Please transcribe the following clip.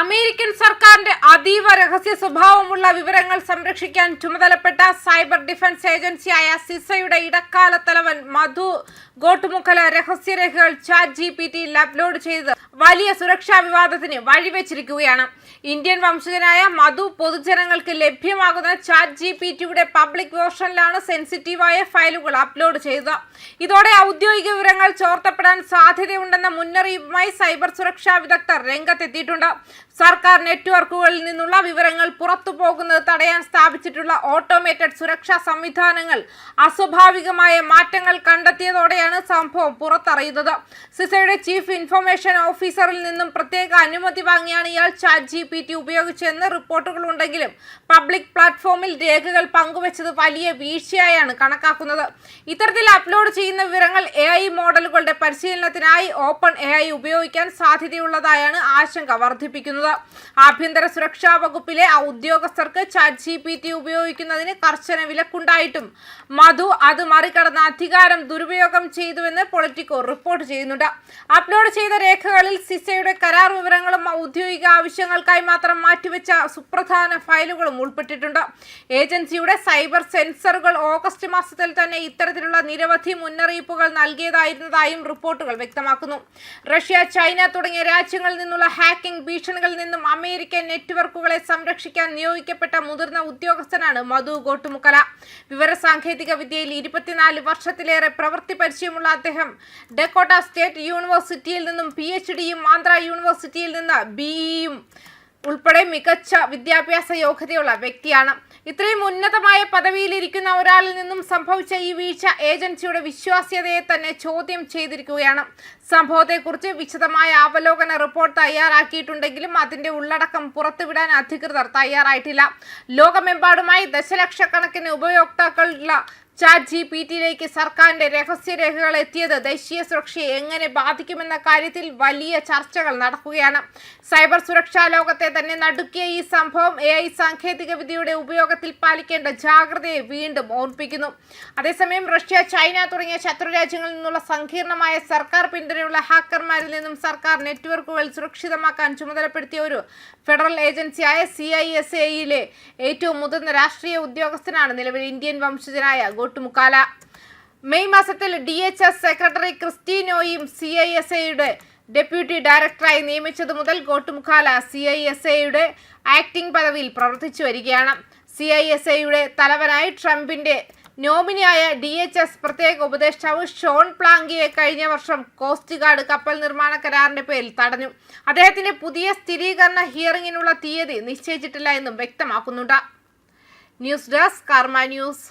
American സർക്കാരിന്റെ അതീവ രഹസ്യ സ്വഭാവമുള്ള വിവരങ്ങൾ സംരക്ഷിക്കാൻ ചുമതലപ്പെട്ട സൈബർ ഡിഫൻസ് ഏജൻസിയായ സിസയുടെ ഇടക്കാല തലവൻ മധു ഗോട്ടുമുഖല രഹസ്യരേഖകൾ ChatGPTയിൽ അപ്ലോഡ് ചെയ്ത് വലിയ സുരക്ഷാ വിവാദത്തിന് വഴിവെച്ചിരിക്കുകയാണ്. ഇന്ത്യൻ വംശജനായ മധു പൊതുജനങ്ങൾക്ക് ലഭ്യമാകുന്ന ChatGPTയുടെ പബ്ലിക് വേർഷനിലാണ് സെൻസിറ്റീവായ ഫയലുകൾ അപ്ലോഡ് ചെയ്തത്. ഇതോടെ ഔദ്യോഗിക വിവരങ്ങൾ ചോർത്തപ്പെടാൻ സാധ്യതയുണ്ടെന്ന മുന്നറിയിപ്പുമായി സൈബർ സുരക്ഷാ വിദഗ്ധർ രംഗത്തെത്തിയിട്ടുണ്ട്. സർക്കാർ നെറ്റ്വർക്കുകളിൽ നിന്നുള്ള വിവരങ്ങൾ പുറത്തു പോകുന്നത് തടയാൻ സ്ഥാപിച്ചിട്ടുള്ള ഓട്ടോമേറ്റഡ് സുരക്ഷാ സംവിധാനങ്ങൾ അസ്വാഭാവികമായ മാറ്റങ്ങൾ കണ്ടെത്തിയതോടെയാണ് സംഭവം പുറത്തറിയുന്നത്. സിസയുടെ ചീഫ് ഇൻഫർമേഷൻ ഓഫീസറിൽ നിന്നും പ്രത്യേക അനുമതി വാങ്ങിയാണ് ഇയാൾ ChatGPT ഉപയോഗിച്ചതെന്ന് റിപ്പോർട്ടുകളുണ്ടെങ്കിലും പബ്ലിക് പ്ലാറ്റ്ഫോമിൽ രേഖകൾ പങ്കുവച്ചത് വലിയ വീഴ്ചയായാണ് കണക്കാക്കുന്നത്. ഇത്തരത്തിൽ അപ്ലോഡ് ചെയ്യുന്ന വിവരങ്ങൾ AI മോഡലുകളുടെ പരിശീലനത്തിനായി ഓപ്പൺ AI ഉപയോഗിക്കാൻ സാധ്യതയുള്ളതായാണ് ആശങ്ക വർദ്ധിപ്പിക്കുന്നത്. ആഭ്യന്തര സുരക്ഷാ വകുപ്പിലെ ഉദ്യോഗസ്ഥർക്ക് ChatGPT ഉപയോഗിക്കുന്നതിന് കർശന വിലക്കുണ്ടായിട്ടും മധു അത് മറികടന്ന് അധികാരം ദുരുപയോഗം ചെയ്തുവെന്ന് പൊളിറ്റിക്കോ റിപ്പോർട്ട് ചെയ്യുന്നുണ്ട്. അപ്ലോഡ് ചെയ്ത രേഖകളിൽ സിസയുടെ കരാർ വിവരങ്ങളും ഔദ്യോഗിക ആവശ്യങ്ങൾക്കായി മാത്രം മാറ്റിവെച്ച സുപ്രധാന ഫയലുകളും ഉൾപ്പെട്ടിട്ടുണ്ട്. ഏജൻസിയുടെ സൈബർ സെൻസറുകൾ ഓഗസ്റ്റ് മാസത്തിൽ തന്നെ ഇത്തരത്തിലുള്ള നിരവധി മുന്നറിയിപ്പുകൾ നൽകിയതായിരുന്നതായും റിപ്പോർട്ടുകൾ വ്യക്തമാക്കുന്നു. റഷ്യ, ചൈന തുടങ്ങിയ രാജ്യങ്ങളിൽ നിന്നുള്ള ഹാക്കിംഗ് ഭീഷണികളിൽ നിന്നും അമേരിക്കൻ നെറ്റ്വർക്കുകളെ സംരക്ഷിക്കാൻ നിയോഗിക്കപ്പെട്ട മുതിർന്ന ഉദ്യോഗസ്ഥനാണ് മധു ഗോട്ടുമുഖല. വിവരസാങ്കേതിക വിദ്യയിൽ 24 വർഷത്തിലേറെ പ്രവൃത്തി പരിചയമുള്ള അദ്ദേഹം ഡക്കോട്ട സ്റ്റേറ്റ് യൂണിവേഴ്സിറ്റിയിൽ നിന്നും PhDയും ആന്ധ്ര യൂണിവേഴ്സിറ്റിയിൽ നിന്ന് BEയും ഉൾപ്പെടെ മികച്ച വിദ്യാഭ്യാസ യോഗ്യതയുള്ള വ്യക്തിയാണ്. ഇത്രയും ഉന്നതമായ പദവിയിലിരിക്കുന്ന ഒരാളിൽ നിന്നും സംഭവിച്ച ഈ വീഴ്ച ഏജൻസിയുടെ വിശ്വാസ്യതയെ തന്നെ ചോദ്യം ചെയ്തിരിക്കുകയാണ്. സംഭവത്തെക്കുറിച്ച് വിശദമായ അവലോകന റിപ്പോർട്ട് തയ്യാറാക്കിയിട്ടുണ്ടെങ്കിലും അതിന്റെ ഉള്ളടക്കം പുറത്തുവിടാൻ അധികൃതർ തയ്യാറായിട്ടില്ല. ലോകമെമ്പാടുമായി ദശലക്ഷക്കണക്കിന് ഉപയോക്താക്കളുള്ള ChatGPTയിലേക്ക് സർക്കാരിന്റെ രഹസ്യരേഖകൾ എത്തിയത് ദേശീയ സുരക്ഷയെ എങ്ങനെ ബാധിക്കുമെന്ന കാര്യത്തിൽ വലിയ ചർച്ചകൾ നടക്കുകയാണ്. സൈബർ സുരക്ഷാ ലോകത്തെ തന്നെ നടുക്കിയ ഈ സംഭവം AI സാങ്കേതിക വിദ്യയുടെ ഉപയോഗത്തിൽ പാലിക്കേണ്ട ജാഗ്രതയെ വീണ്ടും ഓർമ്മിപ്പിക്കുന്നു. അതേസമയം റഷ്യ, ചൈന തുടങ്ങിയ ശത്രുരാജ്യങ്ങളിൽ നിന്നുള്ള സങ്കീർണമായ സർക്കാർ പിന്തുണയുള്ള ഹാക്കർമാരിൽ നിന്നും സർക്കാർ നെറ്റ്വർക്കുകൾ സുരക്ഷിതമാക്കാൻ ചുമതലപ്പെടുത്തിയ ഒരു ഫെഡറൽ ഏജൻസിയായ CISAയിലെ ഏറ്റവും മുതിർന്ന രാഷ്ട്രീയ ഉദ്യോഗസ്ഥനാണ് നിലവിൽ ഇന്ത്യൻ വംശജനായ ഗോട്ടുമുഖല. മെയ് മാസത്തിൽ DHS സെക്രട്ടറി ക്രിസ്റ്റീനോയും CISAയുടെ ഡെപ്യൂട്ടി ഡയറക്ടറായി നിയമിച്ചതു മുതൽ ഗോട്ടുമുഖല CISAയുടെ ആക്ടിംഗ് പദവിയിൽ പ്രവർത്തിച്ചു വരികയാണ്. CISAയുടെ തലവനായി ട്രംപിന്റെ നോമിനിയായ DHS പ്രത്യേക ഉപദേഷ്ടാവ് ഷോൺ പ്ലാങ്കിയെ കഴിഞ്ഞ വർഷം കോസ്റ്റ് ഗാർഡ് കപ്പൽ നിർമ്മാണ കരാറിന്റെ പേരിൽ തടഞ്ഞു. അദ്ദേഹത്തിന്റെ പുതിയ സ്ഥിരീകരണ ഹിയറിംഗിനുള്ള തീയതി നിശ്ചയിച്ചിട്ടില്ല എന്നും വ്യക്തമാക്കുന്നുണ്ട്. ന്യൂസ് ഡെസ്ക് കർമ്മ ന്യൂസ്.